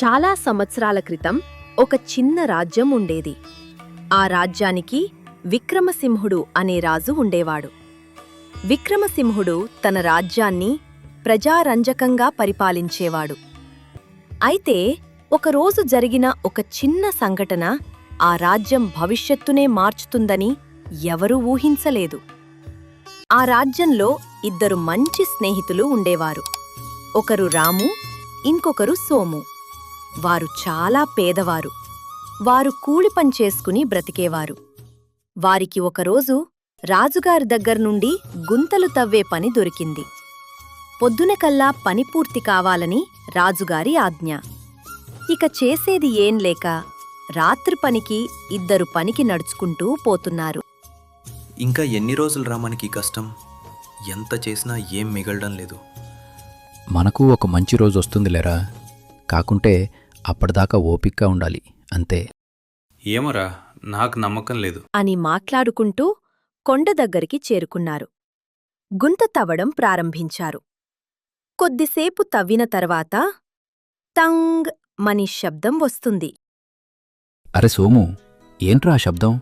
చాలా సంవత్సరాల క్రితం ఒక చిన్న రాజ్యం ఉండేది. ఆ రాజ్యానికి విక్రమసింహుడు అనే రాజు ఉండేవాడు. విక్రమసింహుడు తన రాజ్యాన్ని ప్రజారంజకంగా పరిపాలించేవాడు. అయితే ఒకరోజు జరిగిన ఒక చిన్న సంఘటన ఆ రాజ్యం భవిష్యత్తునే మార్చుతుందని ఎవరూ ఊహించలేదు. ఆ రాజ్యంలో ఇద్దరు మంచి స్నేహితులు ఉండేవారు. ఒకరు రాము, ఇంకొకరు సోము. వారు చాలా పేదవారు. వారు కూలి పని చేసుకుని బ్రతికేవారు. వారికి ఒకరోజు రాజుగారి దగ్గర్నుండి గుంతలు తవ్వే పని దొరికింది. పొద్దునకల్లా పని పూర్తి కావాలని రాజుగారి ఆజ్ఞ. ఇక చేసేది ఏం లేక రాత్రి పనికి ఇద్దరు పనికి నడుచుకుంటూ పోతున్నారు. ఇంకా ఎన్ని రోజులు రా మనకి కష్టం? ఎంత చేసినా ఏం మిగలడం లేదు. మనకు ఒక మంచి రోజు వస్తుందిలేరా, కాకుంటే అప్పటిదాకా ఓపిగ్గా ఉండాలి అంతే. ఏమోరా, నాకు నమ్మకం లేదు. అని మాట్లాడుకుంటూ కొండ దగ్గరికి చేరుకున్నారు. గుంత తవ్వడం ప్రారంభించారు. కొద్దిసేపు తవ్విన తర్వాత తంగ్ మని శబ్దం వస్తుంది. అరే సోము, ఏంట్రా ఆ శబ్దం?